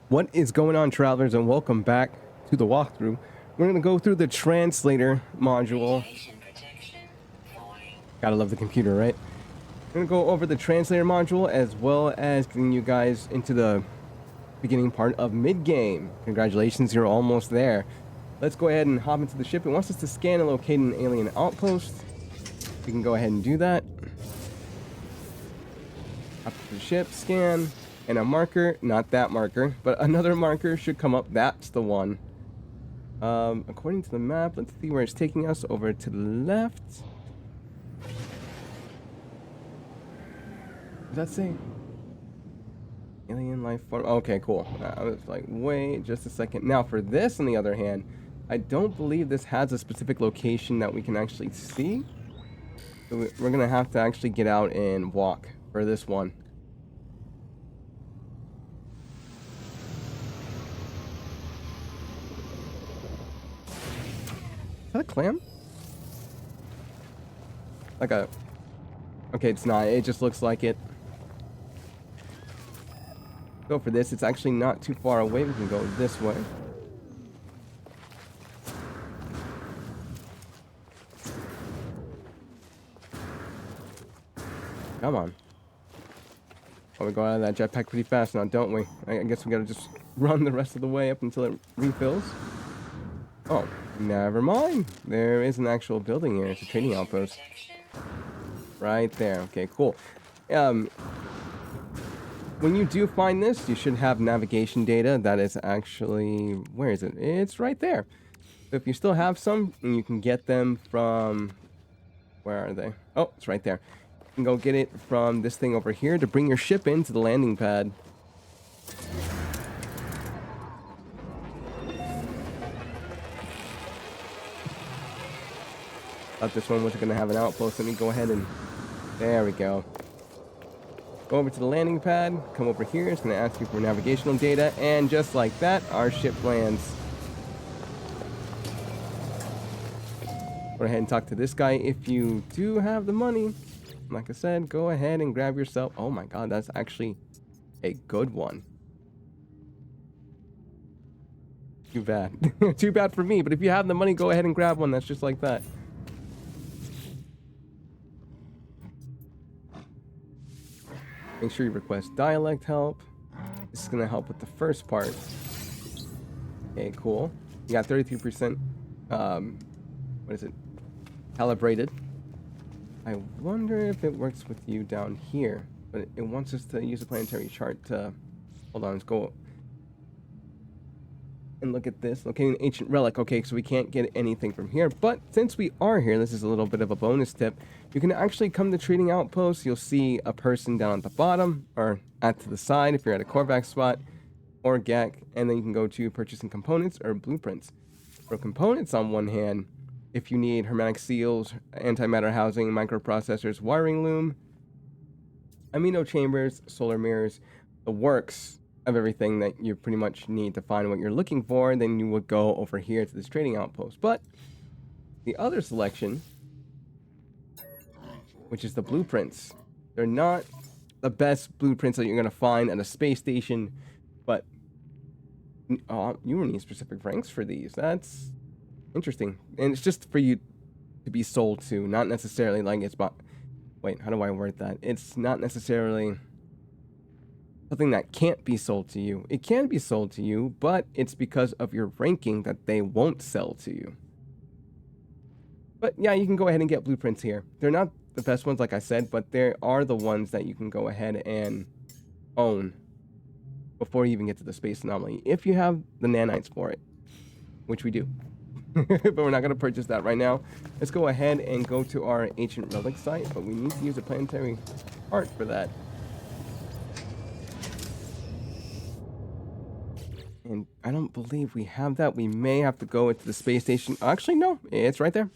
What is going on, travelers, and welcome back to the walkthrough. We're going to go through the translator module. Gotta love the computer, right? We're going to go over the translator module as well as getting you guys into the beginning part of mid-game. Congratulations, you're almost there. Let's go ahead and hop into the ship. It wants us to scan and locate an alien outpost. We can go ahead and do that. Hop to the ship, scan. And a marker, not that marker, but another marker should come up. That's the one. According to the map, let's see where it's taking us. Over to the left. Does that say? Alien life form. Okay, cool. I was like, wait just a second. Now for this, on the other hand, I don't believe this has a specific location that we can actually see. So we're going to have to actually get out and walk for this one. Is that a clam? Like a... Okay, it's not. It just looks like it. Go for this. It's actually not too far away. We can go this way. Come on. Oh, we go out of that jetpack pretty fast now, don't we? I guess we gotta just run the rest of the way up until it refills. Oh, never mind. There is an actual building here. It's a trading outpost. Right there. Okay, cool. When you do find this, you should have navigation data. That is actually... Where is it? It's right there. So if you still have some, and you can get them from... Where are they? Oh, it's right there. You can go get it from this thing over here to bring your ship into the landing pad. Thought this one was going to have an outpost. Let me go ahead and... There we go. Go over to the landing pad. Come over here. It's going to ask you for navigational data. And just like that, our ship lands. Go ahead and talk to this guy if you do have the money. Like I said, go ahead and grab yourself... Oh my god, that's actually a good one. Too bad. Too bad for me. But if you have the money, go ahead and grab one that's just like that. Make sure you request dialect help. This is going to help with the first part. Okay, cool. You got 33%, what is it? Calibrated. I wonder if it works with you down here. But it wants us to use a planetary chart to... Hold on, let's go and look at this. Locating an ancient relic. Okay, so we can't get anything from here. But since we are here, this is a little bit of a bonus tip. You can actually come to trading outposts. You'll see a person down at the bottom or at to the side if you're at a Korvac spot or GAC. And then you can go to purchasing components or blueprints. For components on one hand, if you need hermetic seals, antimatter housing, microprocessors, wiring loom, amino chambers, solar mirrors, the works of everything that you pretty much need to find what you're looking for, then you would go over here to this trading outpost. But the other selection, which is the blueprints, they're not the best blueprints that you're going to find at a space station, but you will need specific ranks for these. That's interesting. And it's just for you to be sold to, not necessarily like it's about... Wait, how do I word that? It's not necessarily something that can't be sold to you. It can be sold to you, but it's because of your ranking that they won't sell to you. But yeah, you can go ahead and get blueprints here. They're not the best ones, like I said, but they are the ones that you can go ahead and own before you even get to the space anomaly, if you have the nanites for it, which we do. But we're not going to purchase that right now. Let's go ahead and go to our ancient relic site, but we need to use a planetary art for that. And I don't believe we have that. We may have to go into the space station. Actually, no, it's right there.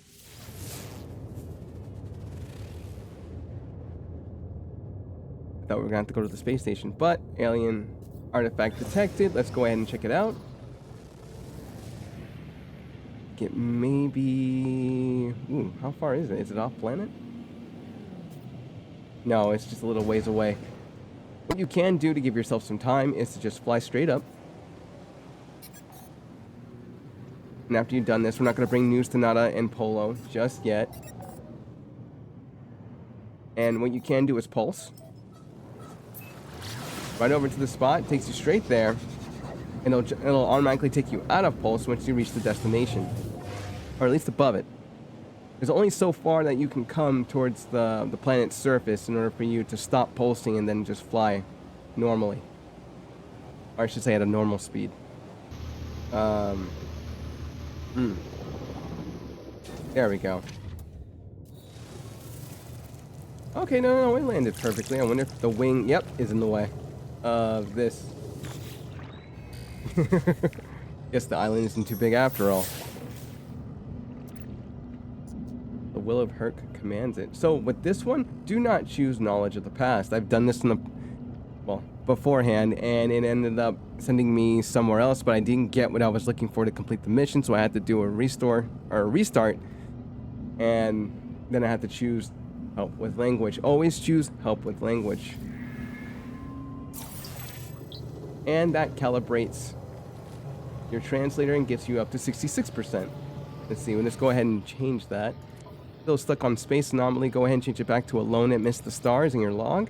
I thought we were going to have to go to the space station, but alien artifact detected. Let's go ahead and check it out. It may be... Ooh, how far is it? Is it off planet? No, it's just a little ways away. What you can do to give yourself some time is to just fly straight up. And after you've done this, we're not going to bring News to Nada and Polo just yet. And what you can do is pulse. Right over to the spot. It takes you straight there. And it'll automatically take you out of pulse once you reach the destination. Or at least above it. There's only so far that you can come towards the planet's surface in order for you to stop pulsing and then just fly normally. Or I should say at a normal speed. There we go. Okay, no, it landed perfectly. I wonder if the wing, yep, is in the way of this. Guess the island isn't too big after all. The will of Herc commands it. So with this one, do not choose knowledge of the past. I've done this beforehand, and it ended up sending me somewhere else, but I didn't get what I was looking for to complete the mission, so I had to do a restart, and then I had to choose help with language. Always choose help with language. And that calibrates your translator and gets you up to 66%. Let's see, let's go ahead and change that. Still stuck on space anomaly, go ahead and change it back to alone and miss the stars in your log.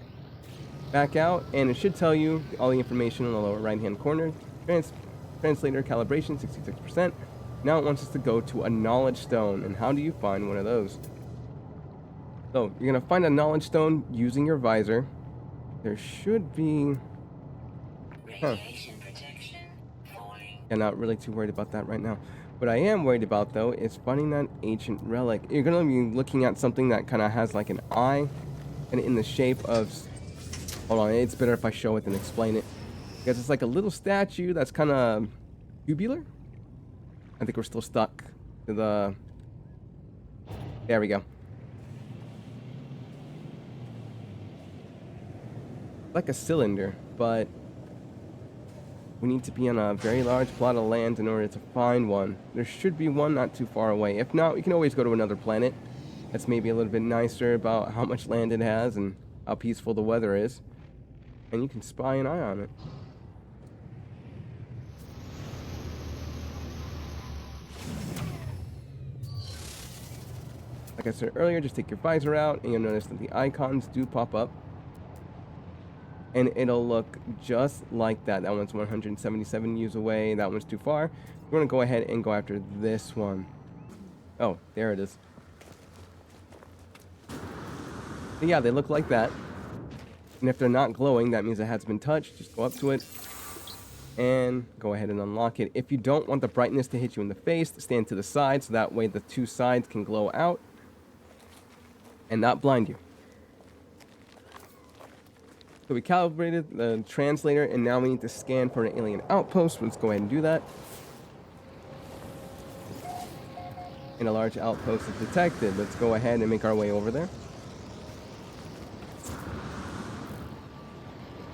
Back out, and it should tell you all the information in the lower right hand corner. Translator calibration 66%. Now it wants us to go to a knowledge stone. And how do you find one of those? So you're going to find a knowledge stone using your visor. There should be... Yeah, not really too worried about that right now. What I am worried about, though, is finding that ancient relic. You're going to be looking at something that kind of has like an eye and in the shape of... Hold on, it's better if I show it than explain it. Because it's like a little statue that's kind of tubular. I think we're still stuck to the... There we go. Like a cylinder, but we need to be on a very large plot of land in order to find one. There should be one not too far away. If not, we can always go to another planet that's maybe a little bit nicer about how much land it has and how peaceful the weather is. And you can spy an eye on it. Like I said earlier, just take your visor out and you'll notice that the icons do pop up. And it'll look just like that. That one's 177 views away. That one's too far. We're going to go ahead and go after this one. Oh, there it is. But yeah, they look like that. And if they're not glowing, that means it has been touched. Just go up to it and go ahead and unlock it. If you don't want the brightness to hit you in the face, stand to the side so that way the two sides can glow out and not blind you. So we calibrated the translator, and now we need to scan for an alien outpost. Let's go ahead and do that. And a large outpost is detected. Let's go ahead and make our way over there.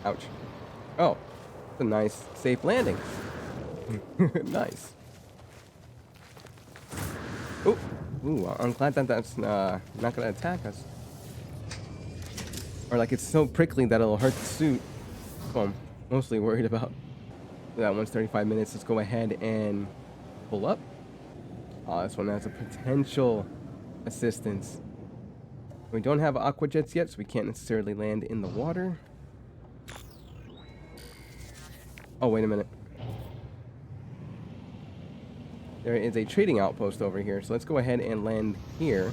Ouch. Oh, it's a nice, safe landing. Nice. Ooh, I'm glad that that's not going to attack us. Or like it's so prickly that it'll hurt the suit. That's what I'm mostly worried about. That one's 35 minutes. Let's go ahead and pull up. Oh, this one has a potential assistance. We don't have aqua jets yet, so we can't necessarily land in the water. Oh, wait a minute. There is a trading outpost over here, so let's go ahead and land here.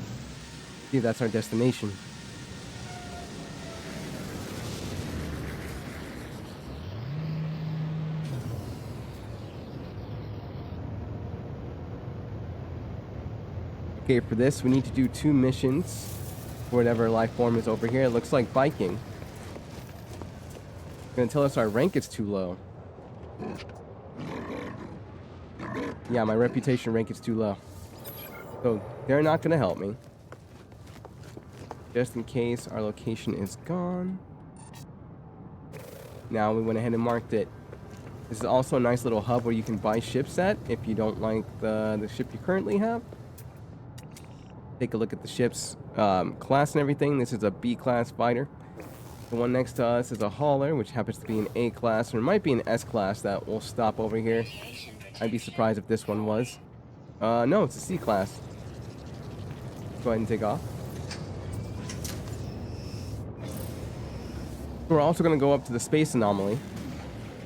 See if that's our destination. Okay, for this, we need to do 2 missions for whatever life form is over here. It looks like Viking. It's going to tell us our rank is too low. Yeah, my reputation rank is too low. So, they're not going to help me. Just in case our location is gone. Now, we went ahead and marked it. This is also a nice little hub where you can buy ships at if you don't like the ship you currently have. Take a look at the ship's class and everything. This is a B-class fighter. The one next to us is a hauler, which happens to be an A-class, or it might be an S-class that will stop over here. I'd be surprised if this one was. No, it's a C class. Go ahead and take off. We're also going to go up to the space anomaly.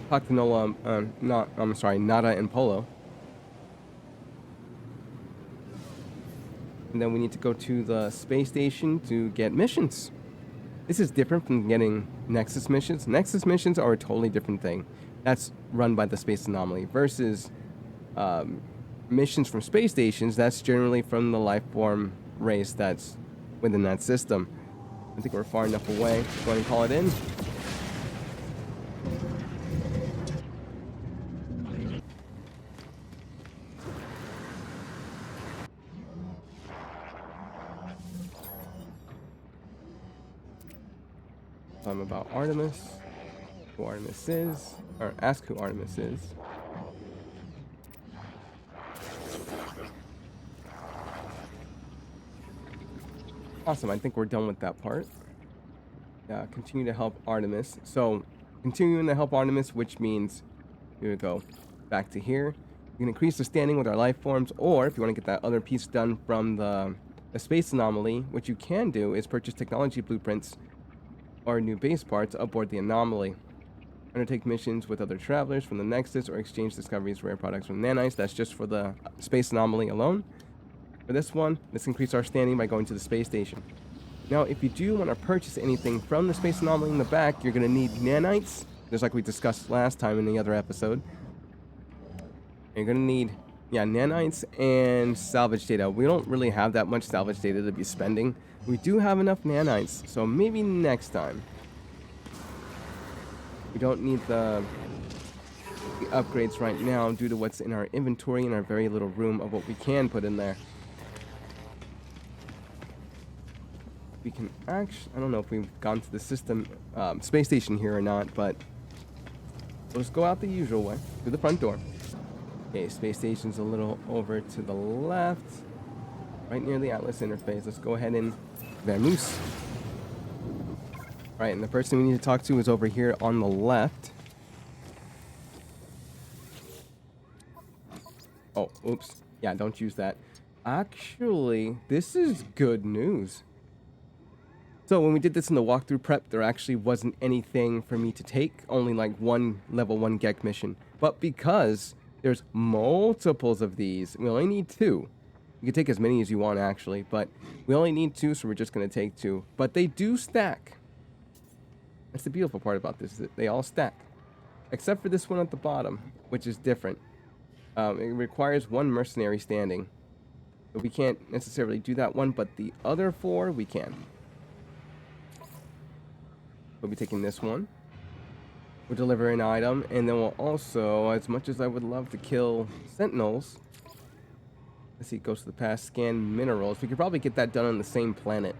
Talk to Nola, Nada and Polo. And then we need to go to the space station to get missions. This is different from getting Nexus missions. Nexus missions are a totally different thing. That's run by the space anomaly versus missions from space stations. That's generally from the life form race that's within that system. I think we're far enough away. Go ahead and call it in. About Artemis, who Artemis is, or ask who Artemis is. Awesome, I think we're done with that part. Continue to help Artemis. So, continuing to help Artemis, which means, here we go, back to here. You can increase the standing with our life forms, or if you want to get that other piece done from the space anomaly, what you can do is purchase technology blueprints or new base parts aboard the anomaly. Undertake missions with other travelers from the Nexus or exchange discoveries rare products from nanites. That's just for the space anomaly alone. For this one, let's increase our standing by going to the space station. Now, if you do want to purchase anything from the space anomaly in the back, you're going to need nanites, just like we discussed last time in the other episode. You're going to need, nanites and salvage data. We don't really have that much salvage data to be spending. We do have enough nanites, so maybe next time. We don't need the upgrades right now due to what's in our inventory and our very little room of what we can put in there. We can actually, I don't know if we've gone to the system, space station here or not, but we'll just go out the usual way, through the front door. Okay, space station's a little over to the left, right near the Atlas interface. Let's go ahead and vamoose. Alright, and the person we need to talk to is over here on the left. Oh, oops. Yeah, don't use that. Actually, this is good news. So when we did this in the walkthrough prep, there actually wasn't anything for me to take, only like one level 1 Gek mission. But because there's multiples of these, we only need 2. You can take as many as you want actually, but we only need 2, so we're just going to take 2. But they do stack. That's the beautiful part about this, is that they all stack. Except for this one at the bottom, which is different. It requires 1 mercenary standing. So we can't necessarily do that one, but the other 4 we can. We'll be taking this one. We'll deliver an item, and then we'll also, as much as I would love to kill sentinels, let's see, goes to the past, scan minerals. We could probably get that done on the same planet.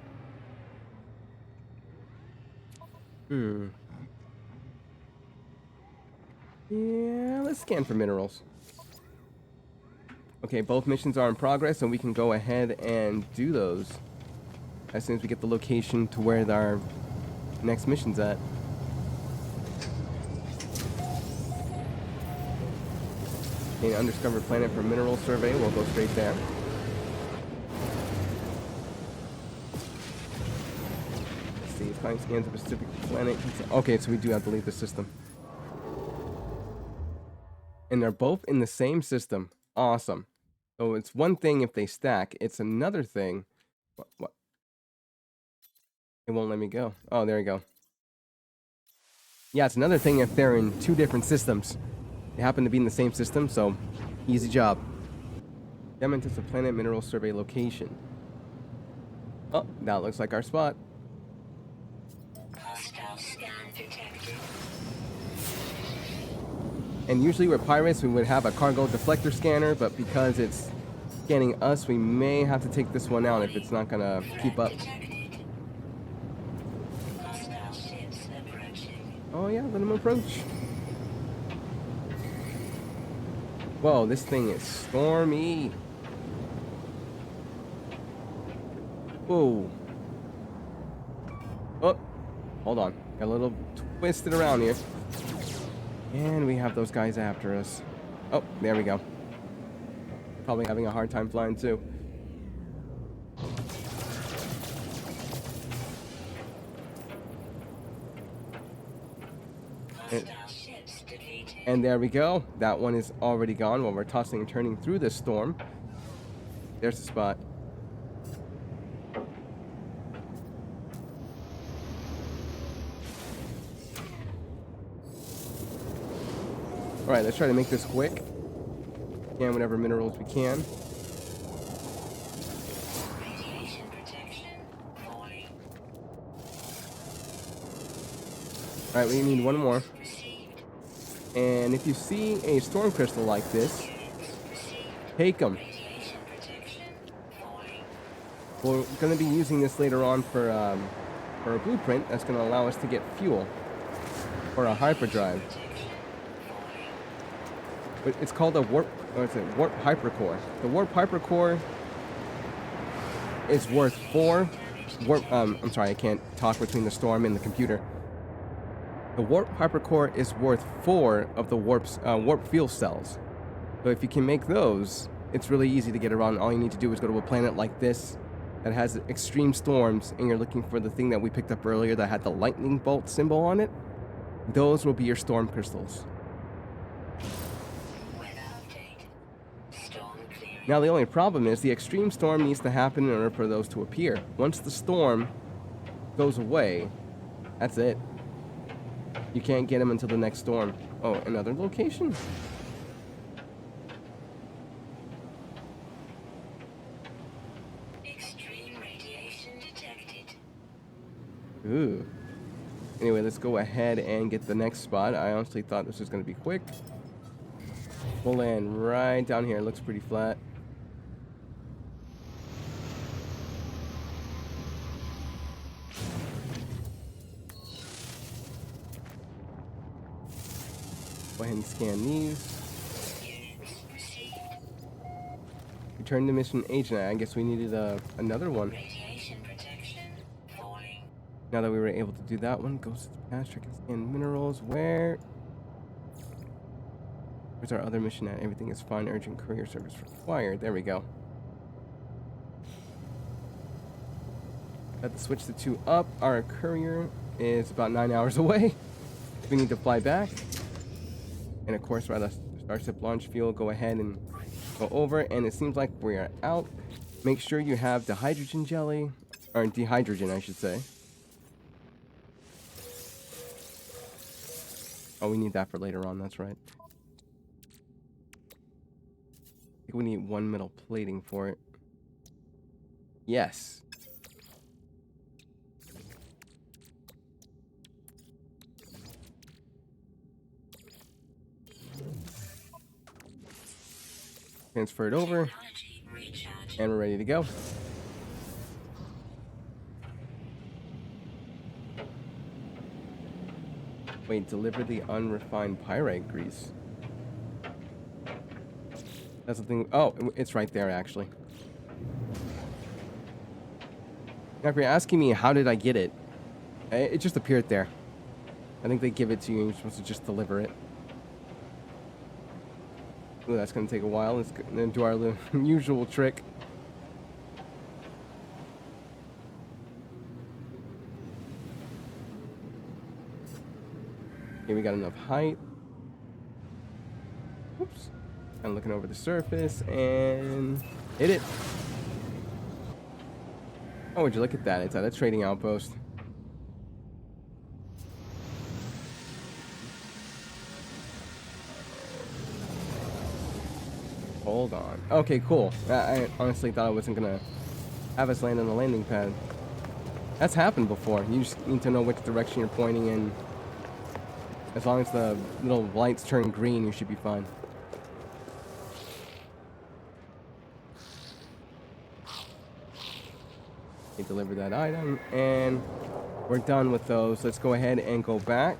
Yeah, let's scan for minerals. Okay, both missions are in progress, and we can go ahead and do those as soon as we get the location to where our next mission's at. Okay, undiscovered planet for mineral survey. We'll go straight there. Let's see, find scans of a specific planet. Okay, so we do have to leave the system. And they're both in the same system. Awesome. So it's one thing if they stack. It's another thing. What? It won't let me go. Oh, there you go. Yeah, it's another thing if they're in 2 different systems. They happen to be in the same system, so easy job. Demonstrates a planet mineral survey location. Oh, that looks like our spot. And usually with pirates, we would have a cargo deflector scanner, but because it's scanning us, we may have to take this one out if it's not gonna keep up. Oh yeah, let him approach. Whoa, this thing is stormy. Whoa. Oh, hold on. Got a little twisted around here. And we have those guys after us. Oh, there we go. probably having a hard time flying too. And there we go. That one is already gone while we're tossing and turning through this storm. There's the spot. Alright, let's try to make this quick. And whatever minerals we can. Alright, we need one more. And if you see a storm crystal like this, take them. We're going to be using this later on for a blueprint that's going to allow us to get fuel for a hyperdrive. But it's called a warp hypercore. The warp hypercore is worth 4 warp. I'm sorry, I can't talk between the storm and the computer. The warp hypercore is worth 4 of the warp fuel cells. So if you can make those, it's really easy to get around. All you need to do is go to a planet like this that has extreme storms, and you're looking for the thing that we picked up earlier that had the lightning bolt symbol on it. Those will be your storm crystals. Now the only problem is the extreme storm needs to happen in order for those to appear. Once the storm goes away, that's it. You can't get them until the next storm. Oh, another location? Extreme radiation detected. Ooh. Anyway, let's go ahead and get the next spot. I honestly thought this was going to be quick. We'll land right down here. It looks pretty flat. Go ahead and scan these. Return to mission agent. I guess we needed another one. Now that we were able to do that one, go to the past, check and scan minerals. Where's our other mission at? Everything is fine. Urgent courier service required. There we go. Have to switch the 2 up. Our courier is about 9 hours away. We need to fly back. And of course, rather Starship launch fuel, go ahead and go over. And it seems like we are out. Make sure you have the hydrogen jelly, or dehydrogen, I should say. Oh, we need that for later on. That's right. I think we need 1 metal plating for it. Yes. Transfer it over, and we're ready to go. Wait, deliver the unrefined pyrite grease. That's the thing. Oh, it's right there, actually. Now, if you're asking me how did I get it, it just appeared there. I think they give it to you, and you're supposed to just deliver it. Ooh, that's going to take a while. Let's then do our usual trick. Okay, we got enough height. Oops. I'm looking over the surface and hit it. Oh, would you look at that? It's at a trading outpost. Hold on. Okay, cool. I honestly thought I wasn't gonna have us land on the landing pad. That's happened before. You just need to know which direction you're pointing in. As long as the little lights turn green, you should be fine. Okay, deliver that item, and we're done with those. Let's go ahead and go back.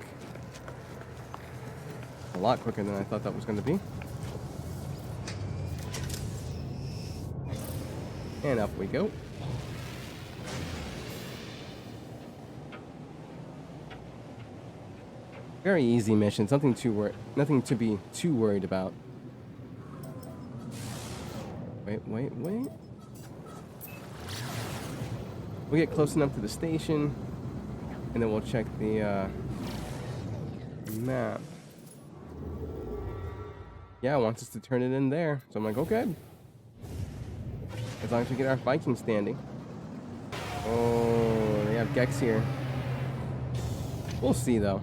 A lot quicker than I thought that was going to be. And up we go. Very easy mission. Nothing to be too worried about. Wait. We'll get close enough to the station, and then we'll check the map. Yeah, it wants us to turn it in there. So I'm like, okay. As long as we get our Viking standing. Oh, they have Gex here. We'll see, though.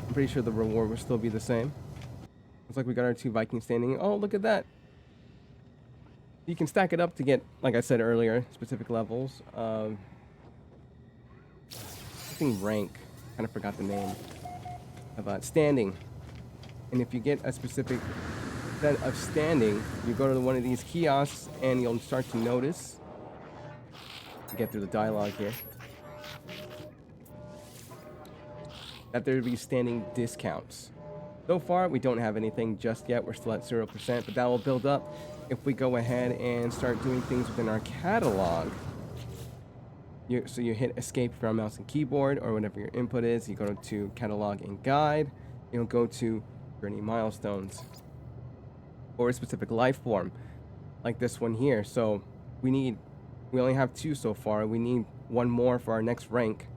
I'm pretty sure the reward will still be the same. Looks like we got our 2 Vikings standing. Oh, look at that. You can stack it up to get, like I said earlier, specific levels. I think rank. Kind of forgot the name. About standing. And if you get a specific set of standing, you go to one of these kiosks and you'll start to notice. Get through the dialogue here. That there will be standing discounts. So far, we don't have anything just yet. We're still at 0%, but that will build up if we go ahead and start doing things within our catalog. So you hit escape from mouse and keyboard, or whatever your input is. You go to catalog and guide. You'll go to journey milestones, or a specific life form, like this one here. So we only have 2 so far. We need 1 more for our next rank.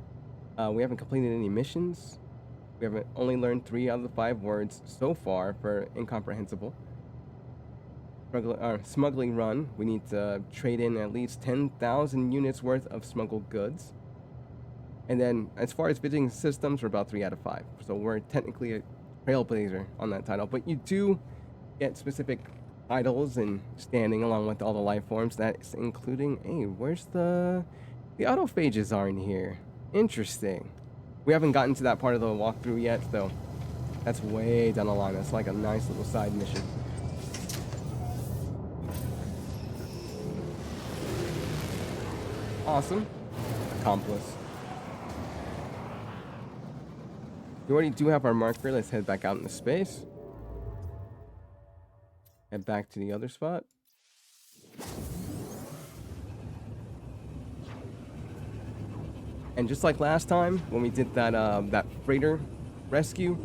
We haven't completed any missions. We haven't only learned 3 out of the 5 words so far for incomprehensible. Smuggling run. We need to trade in at least 10,000 units worth of smuggled goods. And then as far as visiting systems, we're about 3 out of 5. So we're technically a trailblazer on that title. But you do get specific titles and standing along with all the life forms. That's including, hey, where's the autophages are in here. Interesting. We haven't gotten to that part of the walkthrough yet, though. That's way down the line. That's like a nice little side mission. Awesome. Accomplice. We already do have our marker. Let's head back out into space. Head back to the other spot. And just like last time, when we did that freighter rescue,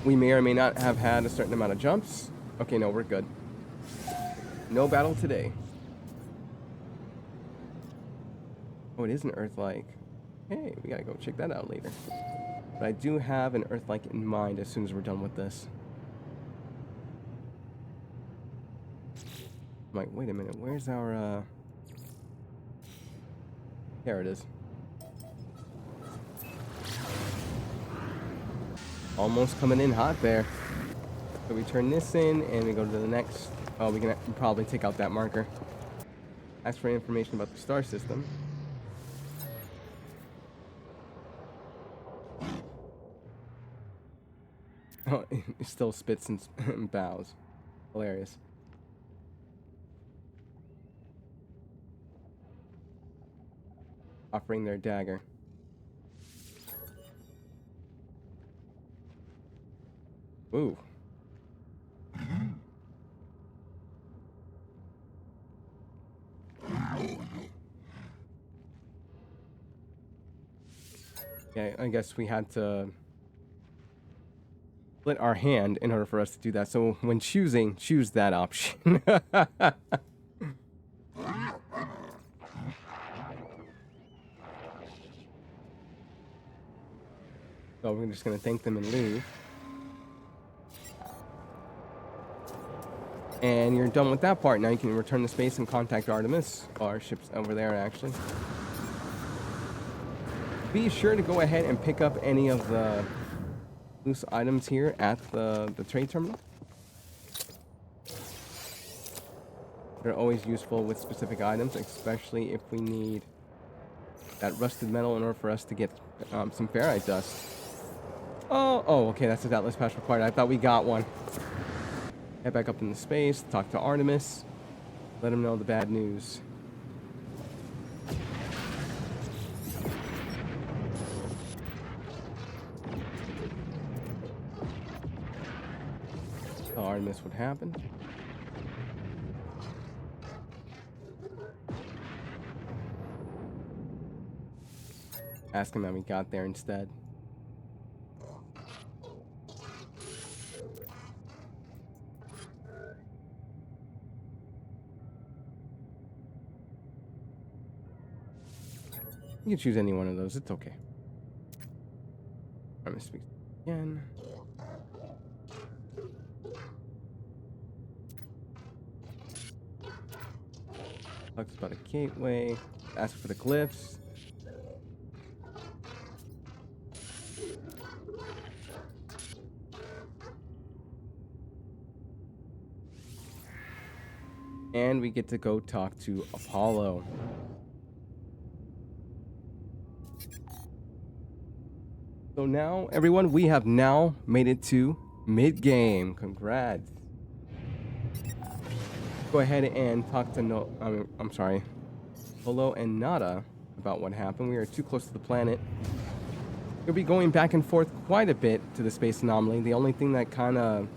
we may or may not have had a certain amount of jumps. Okay, no, we're good. No battle today. Oh, it is an Earth-like. Hey, we gotta go check that out later. But I do have an Earth-like in mind as soon as we're done with this. I'm like, wait a minute, where's our, There it is. Almost coming in hot there. So we turn this in and we go to the next. Oh, we can probably take out that marker. Ask for information about the star system. Oh, it still spits and bows. Hilarious. Offering their dagger. Ooh. Yeah, I guess we had to split our hand in order for us to do that. So when choosing, choose that option. So we're just going to thank them and leave. And you're done with that part. Now you can return to space and contact Artemis. Our ship's over there, actually. Be sure to go ahead and pick up any of the loose items here at the trade terminal. They're always useful with specific items, especially if we need that rusted metal in order for us to get some ferrite dust. Oh, okay, that's a doubtless patch required. I thought we got one. Head back up into space, talk to Artemis, let him know the bad news. Tell Artemis what happened. Ask him how we got there instead. You can choose any one of those. It's okay. I'm gonna speak again. Talks about a gateway. Ask for the glyphs. And we get to go talk to Apollo. So now, everyone, we have now made it to mid-game. Congrats. Go ahead and talk to I'm sorry, Polo and Nada about what happened. We are too close to the planet. You'll be going back and forth quite a bit to the space anomaly. The only thing that kind of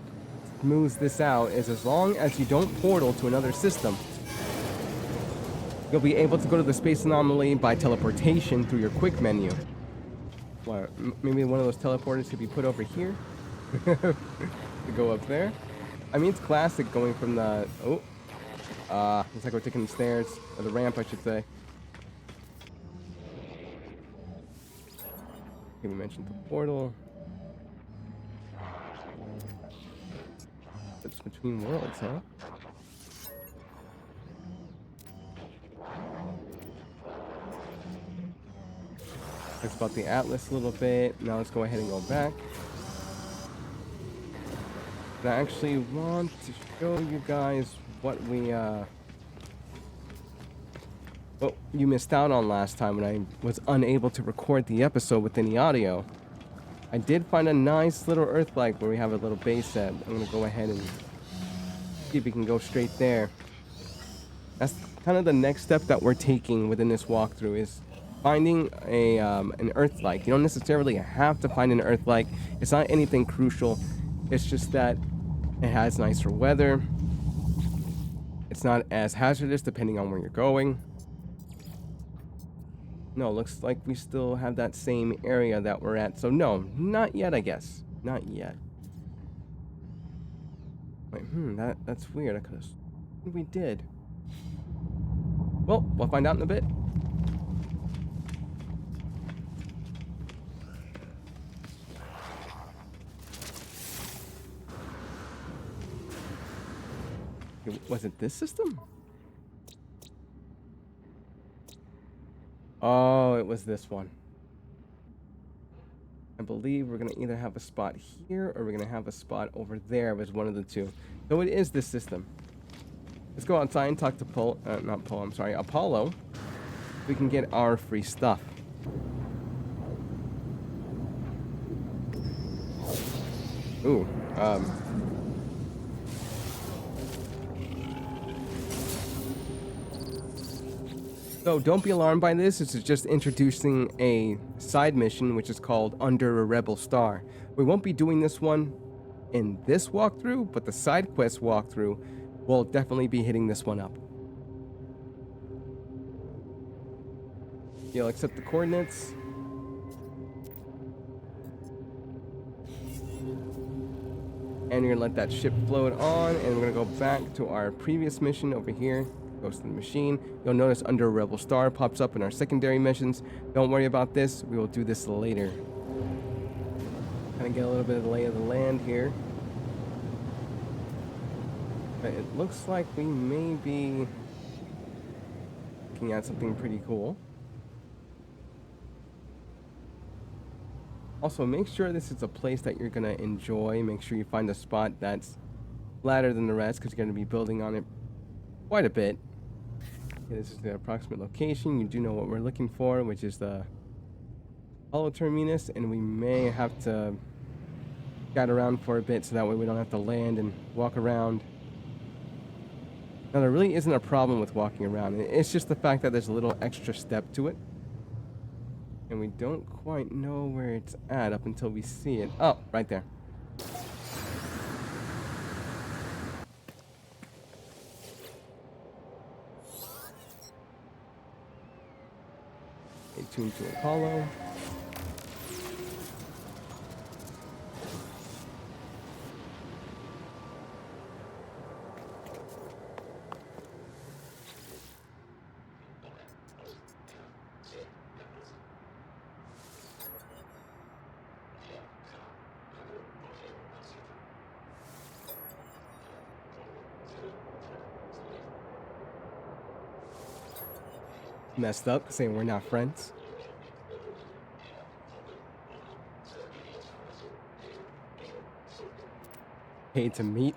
smooths this out is as long as you don't portal to another system, you'll be able to go to the space anomaly by teleportation through your quick menu. Well, maybe one of those teleporters could be put over here to go up there. I mean, it's classic going from the... looks like we're taking the stairs, or the ramp, I should say. We mentioned the portal. It's between worlds, huh? Talks about the Atlas a little bit. Now let's go ahead and go back. And I actually want to show you guys what you missed out on last time when I was unable to record the episode with any audio. I did find a nice little Earth-like where we have a little base set. I'm gonna go ahead and see if we can go straight there. That's kind of the next step that we're taking within this walkthrough, is finding an Earth-like. You don't necessarily have to find an Earth-like. It's not anything crucial. It's just that it has nicer weather. It's not as hazardous depending on where you're going. No, looks like we still have that same area that we're at. So no, not yet, I guess. Not yet. Wait, that's weird. I could have... We did. Well, we'll find out in a bit. Was it this system? Oh, it was this one. I believe we're going to either have a spot here or we're going to have a spot over there. It was one of the two. So it is this system. Let's go outside and talk to Apollo. We can get our free stuff. Ooh, So don't be alarmed by this. This is just introducing a side mission, which is called Under a Rebel Star. We won't be doing this one in this walkthrough, but the side quest walkthrough will definitely be hitting this one up. You'll accept the coordinates. And you're gonna let that ship float on, and we're gonna go back to our previous mission over here. Goes to the machine. You'll notice Under a Rebel Star pops up in our secondary missions. Don't worry about this. We will do this later. Kind of get a little bit of the lay of the land here. But it looks like we may be looking at something pretty cool. Also, make sure this is a place that you're going to enjoy. Make sure you find a spot that's flatter than the rest, because you're going to be building on it quite a bit. Okay, this is the approximate location. You do know what we're looking for, which is the Apollo terminus, and we may have to scout around for a bit so that way we don't have to land and walk around. Now, there really isn't a problem with walking around. It's just the fact that there's a little extra step to it, and we don't quite know where it's at up until we see it. Oh, right there. Stay tuned to Apollo. Messed up, saying we're not friends. Paid to meet.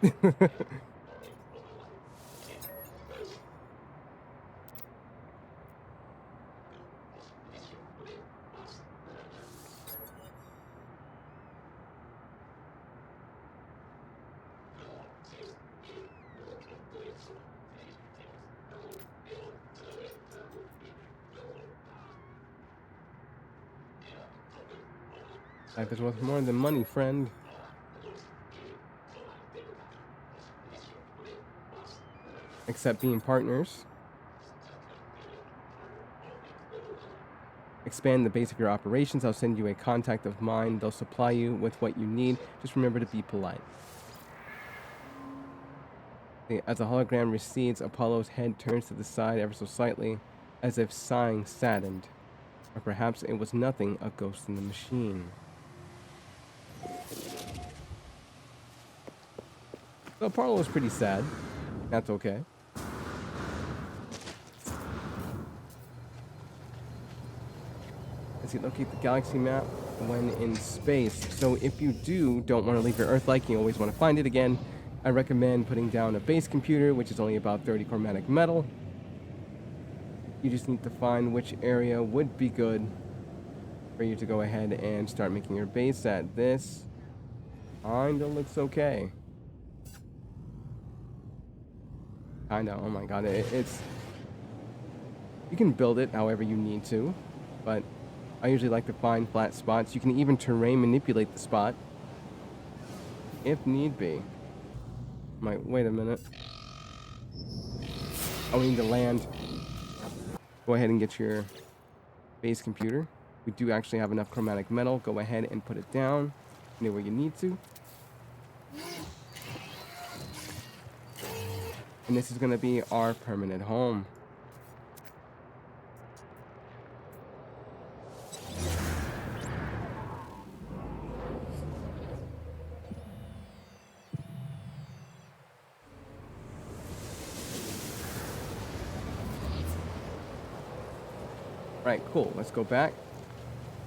Life is worth more than money, friend. Except being partners. Expand the base of your operations. I'll send you a contact of mine. They'll supply you with what you need. Just remember to be polite. As the hologram recedes, Apollo's head turns to the side ever so slightly, as if sighing saddened. Or perhaps it was nothing, a ghost in the machine. So Apollo was pretty sad. That's okay. As you locate the galaxy map when in space. So if you don't want to leave your Earth like, you always want to find it again, I recommend putting down a base computer, which is only about 30 chromatic metal. You just need to find which area would be good for you to go ahead and start making your base at. This kinda looks okay. Kinda, oh my god, it's... You can build it however you need to, but I usually like to find flat spots. You can even terrain manipulate the spot, if need be. Wait a minute. Oh, we need to land. Go ahead and get your base computer. We do actually have enough chromatic metal. Go ahead and put it down anywhere you need to. And this is going to be our permanent home. Alright, cool. Let's go back.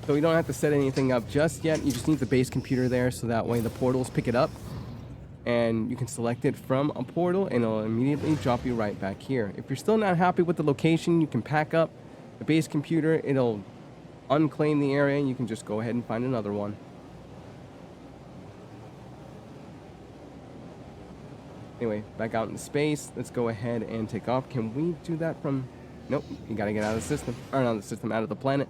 So you don't have to set anything up just yet. You just need the base computer there so that way the portals pick it up. And you can select it from a portal and it'll immediately drop you right back here. If you're still not happy with the location, you can pack up the base computer. It'll unclaim the area and you can just go ahead and find another one. Anyway, back out in space. Let's go ahead and take off. Can we do that from... Nope, you gotta get out of the system. Or not the system, out of the planet.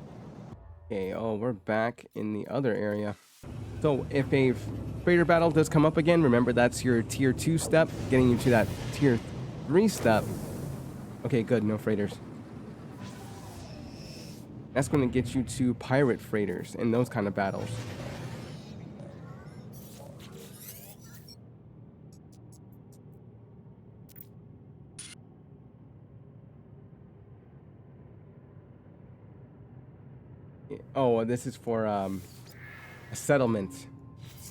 Okay, oh, we're back in the other area. So if a freighter battle does come up again, remember that's your tier 2 step, getting you to that tier 3 step. Okay, good, no freighters. That's going to get you to pirate freighters and those kind of battles. Oh, this is for a settlement.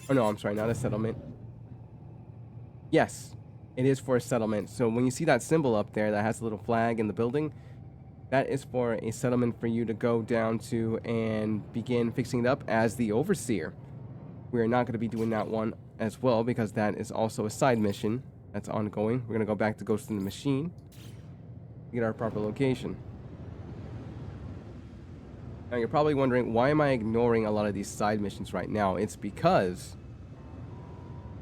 Oh no, I'm sorry, not a settlement. Yes, it is for a settlement. So when you see that symbol up there that has a little flag in the building, that is for a settlement for you to go down to and begin fixing it up as the overseer. We are not going to be doing that one as well because that is also a side mission that's ongoing. We're going to go back to Ghost in the Machine to get our proper location. Now you're probably wondering, why am I ignoring a lot of these side missions right now? It's because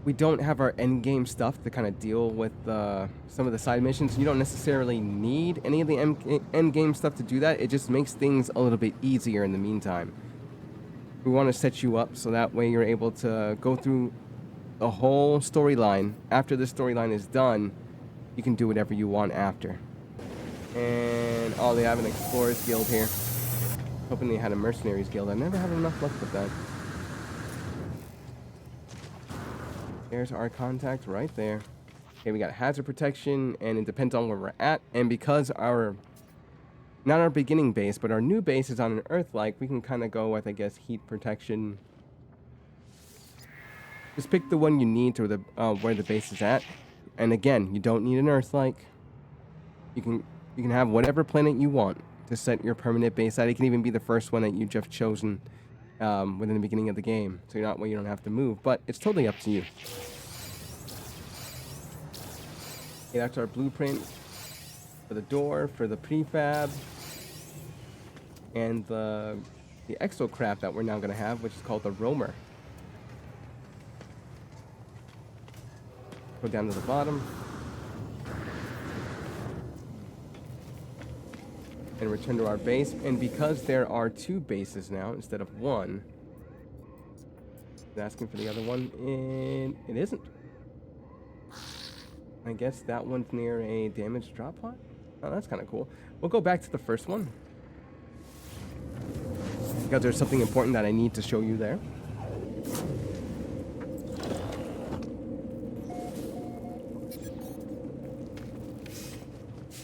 we don't have our end game stuff to kind of deal with some of the side missions. You don't necessarily need any of the end game stuff to do that. It just makes things a little bit easier in the meantime. We want to set you up so that way you're able to go through the whole storyline. After the storyline is done, you can do whatever you want after. And, oh, they have an Explorers Guild here. Hoping they had a Mercenaries Guild. I never had enough luck with that. There's our contact right there. Okay, we got hazard protection, and it depends on where we're at. And because not our beginning base, but our new base is on an Earth-like, we can kind of go with, I guess, heat protection. Just pick the one you need to where the base is at. And again, you don't need an Earth-like. You can have whatever planet you want. to set your permanent base at. It can even be the first one that you just chosen within the beginning of the game, so you don't have to move. But it's totally up to you. Okay, that's our blueprint for the door, for the prefab, and the exocraft that we're now going to have, which is called the roamer. Go down to the bottom. And return to our base. And because there are 2 bases now instead of 1, it's asking for the other one, and it isn't. I guess that one's near a damaged drop pod? Oh, that's kind of cool. We'll go back to the first one, because there's something important that I need to show you there.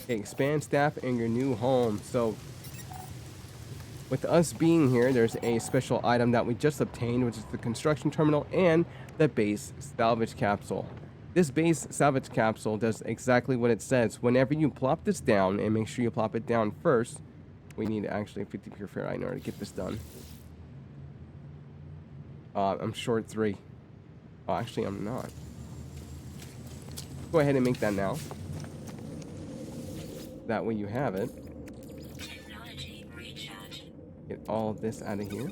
Okay, expand staff in your new home. So, with us being here, there's a special item that we just obtained, which is the construction terminal and the base salvage capsule. This base salvage capsule does exactly what it says. Whenever you plop this down, and make sure you plop it down first, we need actually 50 pure ferrite in order to get this done. I'm short 3. Oh, actually, I'm not. Go ahead and make that now. That way you have it. Technology recharge. Get all of this out of here.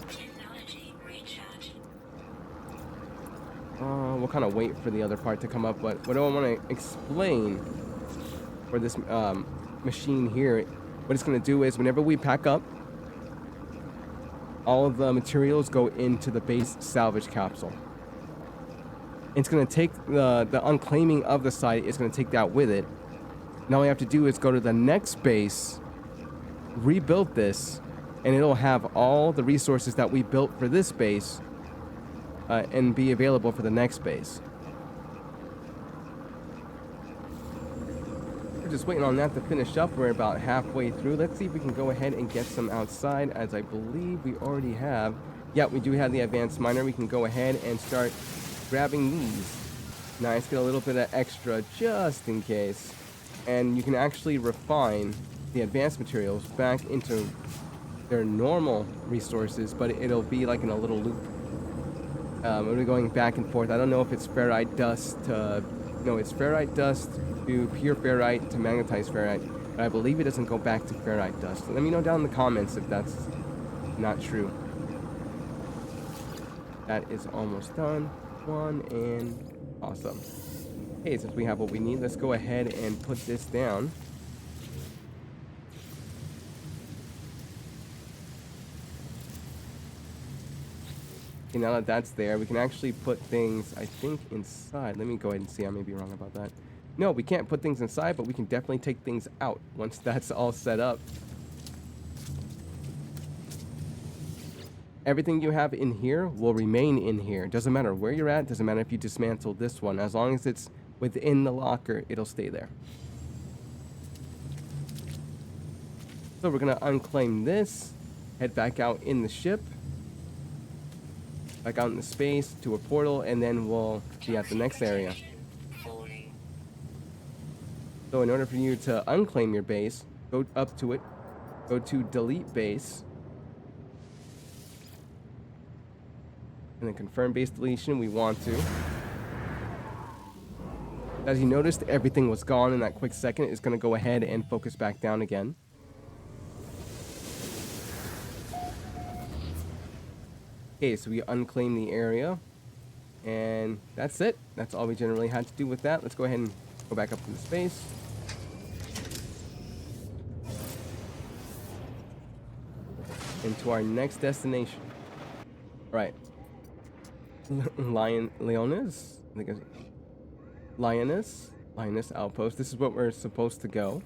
Technology recharge. We'll kind of wait for the other part to come up, but what I want to explain for this machine here, what it's going to do is whenever we pack up, all of the materials go into the base salvage capsule. It's going to take the unclaiming of the site, it's going to take that with it. Now all we have to do is go to the next base, rebuild this, and it'll have all the resources that we built for this base and be available for the next base. We're just waiting on that to finish up. We're about halfway through. Let's see if we can go ahead and get some outside, as I believe we already have. Yeah, we do have the advanced miner. We can go ahead and start grabbing these. Nice, get a little bit of extra just in case. And you can actually refine the advanced materials back into their normal resources, but it'll be like in a little loop. It'll be going back and forth. I don't know if it's ferrite dust to... No, it's ferrite dust to pure ferrite to magnetized ferrite, but I believe it doesn't go back to ferrite dust. Let me know down in the comments if that's not true. That is almost done. One, and awesome. Okay, since we have what we need, let's go ahead and put this down. Okay, now that that's there, we can actually put things, I think, inside. Let me go ahead and see. I may be wrong about that. No, we can't put things inside, but we can definitely take things out once that's all set up. Everything you have in here will remain in here. Doesn't matter where you're at. Doesn't matter if you dismantle this one. As long as it's within the locker, it'll stay there. So we're going to unclaim this. Head back out in the ship. Back out in the space to a portal. And then we'll be at the next area. So in order for you to unclaim your base, go up to it. Go to delete base. And then confirm base deletion, we want to. As you noticed, everything was gone in that quick second. It's going to go ahead and focus back down again. Okay, so we unclaim the area. And that's it. That's all we generally had to do with that. Let's go ahead and go back up into space. Into our next destination. Right. Lioness outpost. This is what we're supposed to go.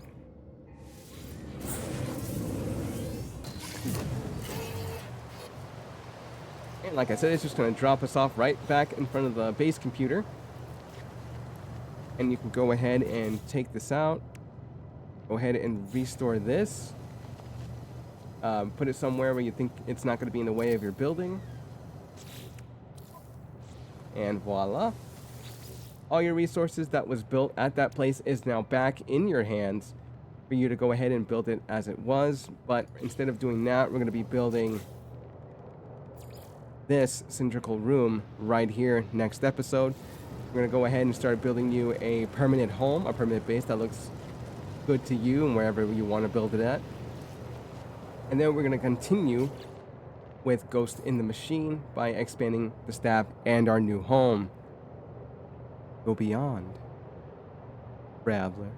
And like I said, it's just going to drop us off right back in front of the base computer. And you can go ahead and take this out. Go ahead and restore this. Put it somewhere where you think it's not going to be in the way of your building. And voila. all your resources that was built at that place is now back in your hands for you to go ahead and build it as it was. But instead of doing that, we're going to be building this cylindrical room right here next episode. We're going to go ahead and start building you a permanent home, a permanent base that looks good to you and wherever you want to build it at. And then we're going to continue with Ghost in the Machine by expanding the staff and our new home. Go beyond, Traveler.